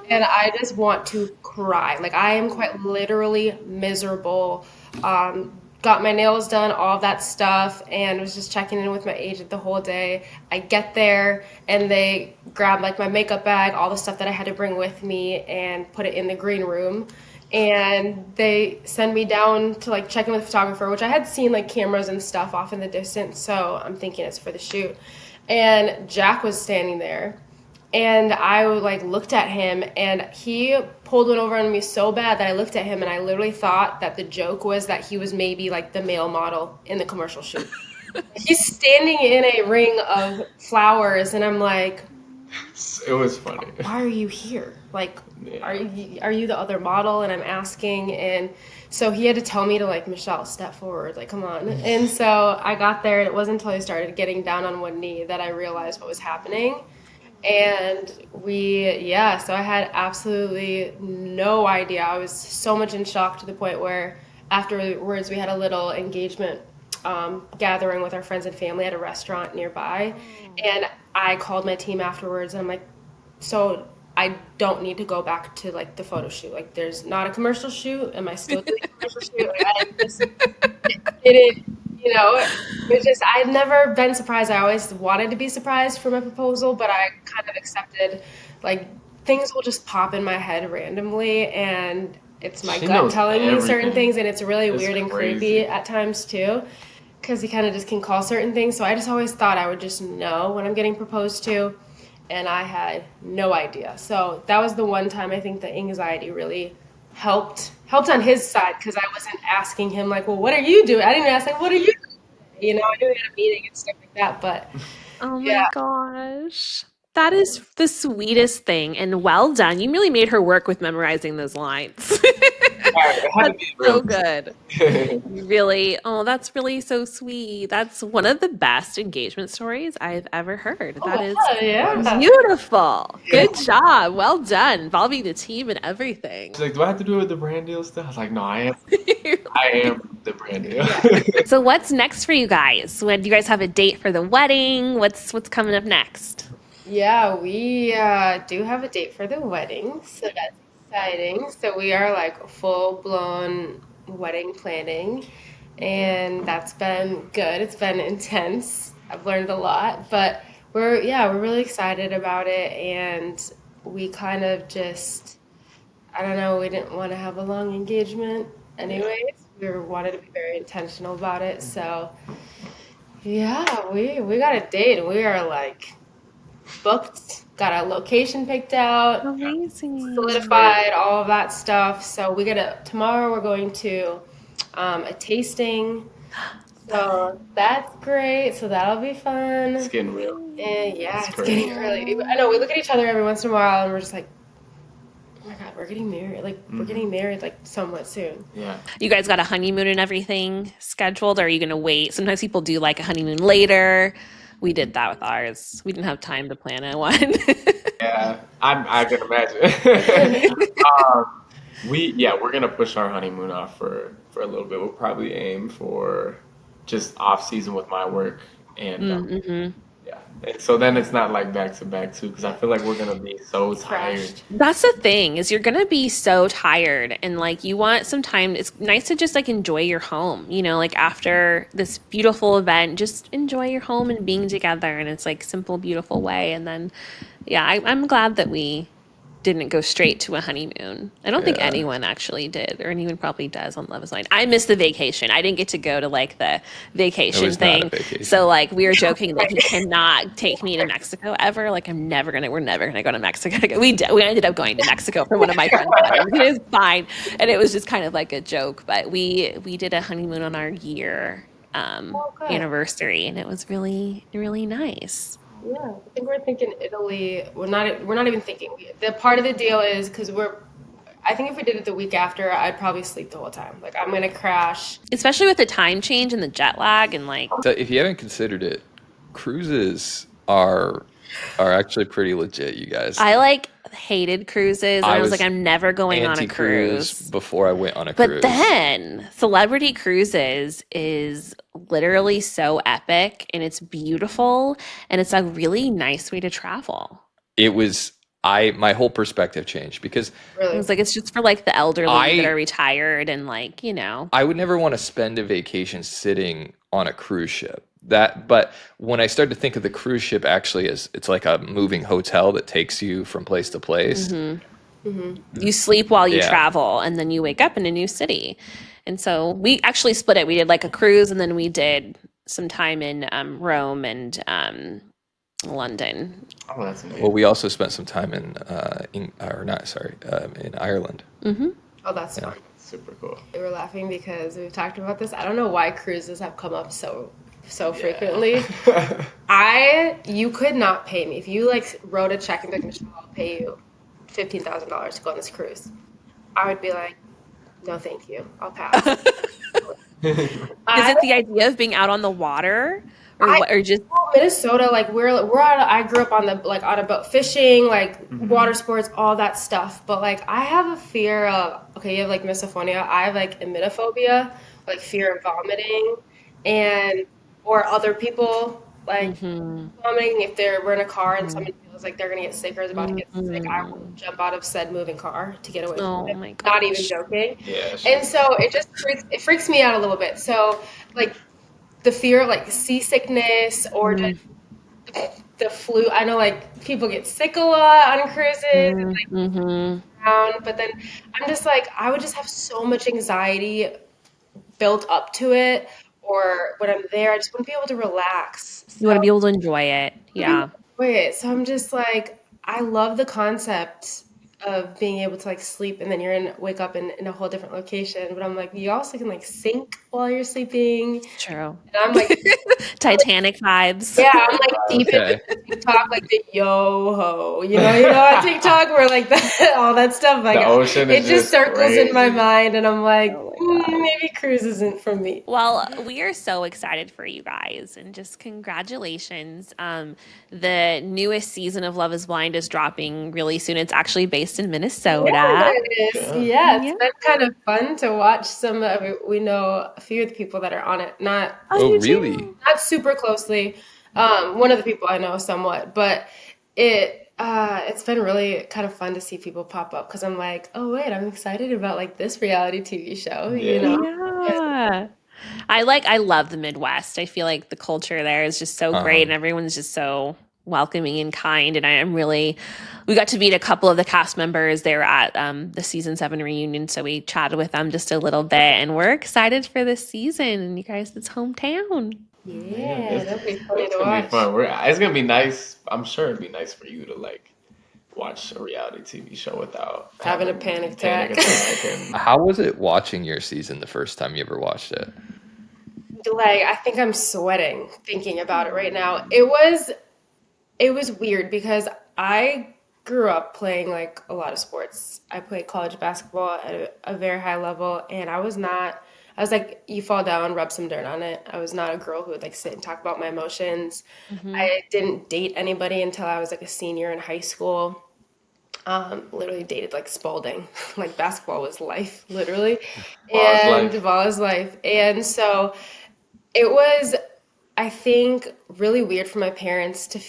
and I just want to cry. Like, I am quite literally miserable. Got my nails done, all of that stuff, and was just checking in with my agent the whole day. I get there, and they grab like my makeup bag, all the stuff that I had to bring with me, and put it in the green room. And they send me down to like check in with the photographer, which I had seen like cameras and stuff off in the distance, so I'm thinking it's for the shoot. and Jack was standing there. And I like looked at him, and he pulled one over on me so bad that I looked at him, and I literally thought that the joke was that he was maybe like the male model in the commercial shoot. He's standing in a ring of flowers, and I'm like, It was funny. why are you here? Like, Yeah. are you the other model? And I'm asking, and so he had to tell me to like, Michelle, step forward, like, come on. And so I got there, and it wasn't until I started getting down on one knee that I realized what was happening. And so I had absolutely no idea. I was so much in shock to the point where afterwards we had a little engagement gathering with our friends and family at a restaurant nearby. And I called my team afterwards, and I'm like, so I don't need to go back to like the photo shoot. Like, there's not a commercial shoot. Am I still doing a commercial shoot? Like, I just didn't, it was just, I've never been surprised. I always wanted to be surprised for my proposal, but I kind of accepted, like, things will just pop in my head randomly, and it's my She gut knows telling me certain everything. things, and it's really It's weird and crazy. creepy at times too, because he kind of just can call certain things. So I just always thought I would just know when I'm getting proposed to, and I had no idea. So that was the one time I think the anxiety really helped on his side, because I wasn't asking him like, well, what are you doing? I didn't even ask like, what are you doing? I knew we had a meeting and stuff like that, but Oh my yeah. gosh. That is the sweetest thing, and well done. You really made her work with memorizing those lines. It had to That's be so real. good. You really, that's really so sweet. That's one of the best engagement stories I've ever heard. Oh, That is wow, yeah. beautiful. Good job. Well done. Involving the team and everything. She's like, do I have to do it with the brand deal still? I was like, no, I am the brand deal. So what's next for you guys? When do you guys have a date for the wedding? What's coming up next? Yeah, we do have a date for the wedding, so that's exciting. So we are like full blown wedding planning, and that's been good. It's been intense. I've learned a lot, but we're really excited about it, and we kind of just, I don't know, we didn't want to have a long engagement anyways. We wanted to be very intentional about it. So yeah, we got a date, and we are like booked, got a location picked out, Amazing. solidified, all of that stuff. So tomorrow we're going to a tasting. So that's great. So that'll be fun. It's getting real. And yeah, It's it's crazy. getting really, I know we look at each other every once in a while, and we're just like, oh my God, we're getting married. Like, we're getting married like somewhat soon. Yeah. You guys got a honeymoon and everything scheduled, or are you going to wait? Sometimes people do like a honeymoon later. We did that with ours. We didn't have time to plan it one. Yeah, I can imagine. We're gonna push our honeymoon off for a little bit. We'll probably aim for just off season with my work, and yeah. And so then it's not like back to back too, because I feel like we're gonna be so tired. Crashed. That's the thing, is you're gonna be so tired, and like you want some time. It's nice to just like enjoy your home, like after this beautiful event, just enjoy your home and being together, and it's like simple, beautiful way. And then I'm glad that we didn't go straight to a honeymoon. I don't think Yeah. anyone actually did, or anyone probably does on Love Is Blind. I missed the vacation. I didn't get to go to like the vacation was not a thing. vacation. So like we were joking that he cannot take me to Mexico ever. Like we're never gonna go to Mexico. We ended up going to Mexico for one of my friends' weddings. It was fine, and it was just kind of like a joke. But we did a honeymoon on our year good. anniversary, and it was really, really nice. Yeah, I think we're thinking Italy. We're not even thinking. The part of the deal is because I think if we did it the week after, I'd probably sleep the whole time. Like, I'm gonna crash. Especially with the time change and the jet lag, and like So if you haven't considered it, cruises are actually pretty legit, you guys. I like hated cruises, and I was like, I'm never going on a Anti-cruise cruise. before I went on a But cruise. then Celebrity Cruises is literally so epic, and it's beautiful, and it's a really nice way to travel. It was my whole perspective changed because I Really. was like, it's just for like the elderly I- that are retired, and like, I would never want to spend a vacation sitting on a cruise ship. But when I started to think of the cruise ship actually as it's like a moving hotel that takes you from place to place. you sleep while you Yeah. travel, and then you wake up in a new city. And so we actually split it. We did like a cruise, and then we did some time in Rome and London. Oh, that's amazing. Well, we also spent some time in Ireland. Oh, that's Yeah. fun. Super cool. We were laughing because we've talked about this. I don't know why cruises have come up so Yeah. frequently. You could not pay me if you like wrote a check and be like, Michelle, I'll pay you $15,000 to go on this cruise. I would be like, no, thank you, I'll pass. Is it the idea of being out on the water, or what, or just Minnesota, like we're out. I grew up on the like on a boat, fishing, like water sports, all that stuff. But like I have a fear of you have like misophonia. I have like emetophobia, like fear of vomiting, and or other people like vomiting. If we're in a car and someone feels like they're gonna get sick or is about to get sick, I will jump out of said moving car to get away from Oh it. my Not even gosh. joking. Yeah. And so it just freaks me out a little bit. So like the fear of like seasickness or just the flu. I know like people get sick a lot on cruises and like drown, but then I'm just like I would just have so much anxiety built up to it, or when I'm there, I just wouldn't be able to relax. You want to be able to enjoy it. Yeah. Wait, so I'm just like I love the concept of being able to like sleep and then wake up in a whole different location, but I'm like you also can like sink while you're sleeping. True. And I'm like Titanic vibes. yeah, I'm like deep Okay. into TikTok, like the yo ho, on TikTok where like all that stuff, like The ocean it is just circles in my crazy. mind, and I'm like, Oh my gosh. maybe cruise isn't for me. Well, we are so excited for you guys, and just congratulations. The newest season of Love is Blind is dropping really soon. It's actually based in Minnesota. Yeah, it is. Yeah, it's Yeah. been kind of fun to watch some of it. We know a few of the people that are on it, not Oh, you really? too. super closely. One of the people I know somewhat, but it's been really kind of fun to see people pop up because I'm like, oh wait, I'm excited about like this reality TV show, Yeah. Yeah. I love the Midwest. I feel like the culture there is just so great, and everyone's just so welcoming and kind. And we got to meet a couple of the cast members. They were at the season 7 reunion, so we chatted with them just a little bit, and we're excited for this season. And you guys, it's hometown. Yeah, that'll be funny It's to gonna be watch. fun. It's gonna be nice. I'm sure it'd be nice for you to like watch a reality TV show without Having a panic attack. and How was it watching your season the first time you ever watched it? Like I think I'm sweating thinking about it right now. It was weird because I grew up playing like a lot of sports. I played college basketball at a very high level, and I was like, you fall down, rub some dirt on it. I was not a girl who would like sit and talk about my emotions. I didn't date anybody until I was like a senior in high school. Literally dated like Spalding. Like basketball was life, literally. Ball is life. And so it was, I think, really weird for my parents to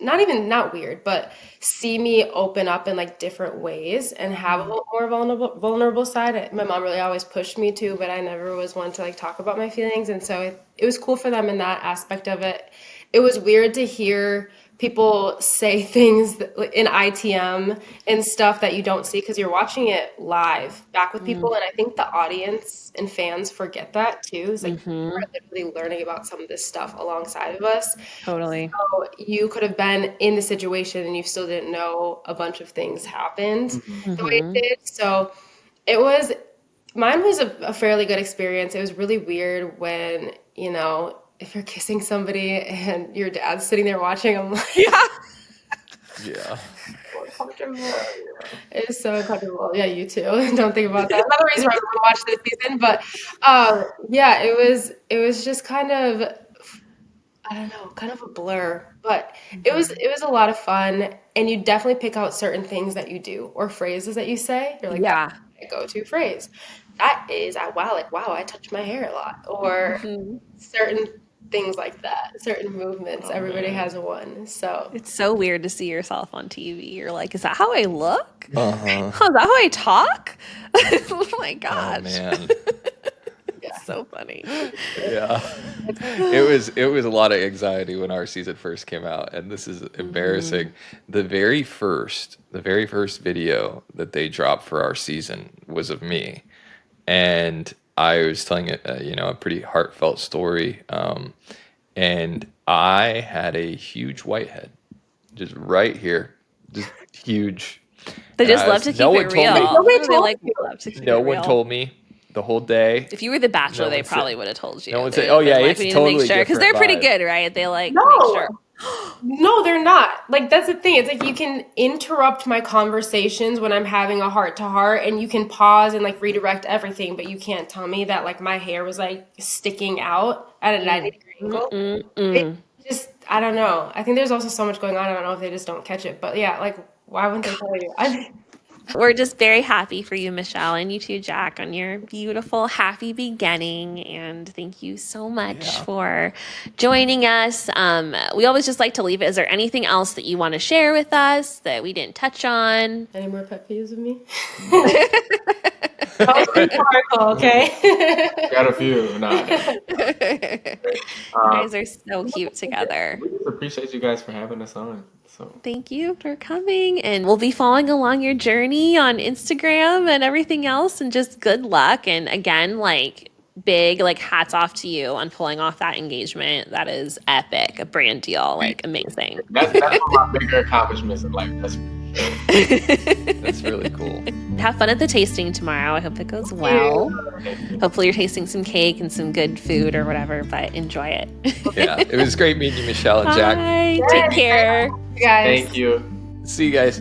not weird, but see me open up in like different ways and have a little more vulnerable side. My mom really always pushed me to, but I never was one to like talk about my feelings, and so it was cool for them in that aspect of it. It was weird to hear people say things in ITM and stuff that you don't see because you're watching it live back with people, and I think the audience and fans forget that too. It's like people are literally learning about some of this stuff alongside of us. Totally. So you could have been in the situation and you still didn't know a bunch of things happened the way it did. So mine was a fairly good experience. It was really weird when, if you're kissing somebody and your dad's sitting there watching, I'm like, Yeah. uncomfortable. It is so uncomfortable. Yeah, you too. Don't think about that. Another reason why I want to watch this season, but yeah, it was just kind of, I don't know, kind of a blur, but it was a lot of fun, and you definitely pick out certain things that you do or phrases that you say. You're like, Yeah. that's my go-to phrase. That is, wow, I touch my hair a lot, or certain things like that, certain movements. Everybody has one, so It's so weird to see yourself on TV. You're like, is that how I look? Uh-huh. Oh, is that how I talk? Oh my Oh gosh. man. It's so funny. Yeah. It was a lot of anxiety when our season first came out, and this is embarrassing. The very first video that they dropped for our season was of me, and I was telling a pretty heartfelt story, and I had a huge whitehead, just right here, just huge. They And just I love was- to keep no it one told real. me. Nobody They told like you. love to keep No it one real. told me the whole day. If you were the Bachelor, No they one said- probably would have told you. no one They said, would "Oh, have been yeah, like, it's we need totally to make sure because they're different pretty vibe." good, right? They like No. make sure. No, they're not. Like, that's the thing. It's like you can interrupt my conversations when I'm having a heart to heart, and you can pause and like redirect everything, but you can't tell me that like my hair was like sticking out at a 90-degree angle. It just, I don't know. I think there's also so much going on. I don't know if they just don't catch it. But yeah, like, why wouldn't they tell you? We're just very happy for you, Michelle, and you too, Jack, on your beautiful, happy beginning. And thank you so much for joining us. We always just like to leave it. Is there anything else that you want to share with us that we didn't touch on? Any more pet peeves of me? That was rhetorical, okay? Got a few. Nah. You guys are so cute together. We just appreciate you guys for having us on. So Thank you for coming. And we'll be following along your journey on Instagram and everything else. And just good luck. And again, like, big, like, hats off to you on pulling off that engagement. That is epic, a brand deal, like, amazing. that's one of my bigger accomplishments in life. That's That's really cool. Have fun at the tasting tomorrow. I hope it goes well. Hopefully you're tasting some cake and some good food or whatever, but enjoy it. Yeah, it was great meeting you, Michelle and Jack. Bye. Take care. Guys. Thank you. See you guys.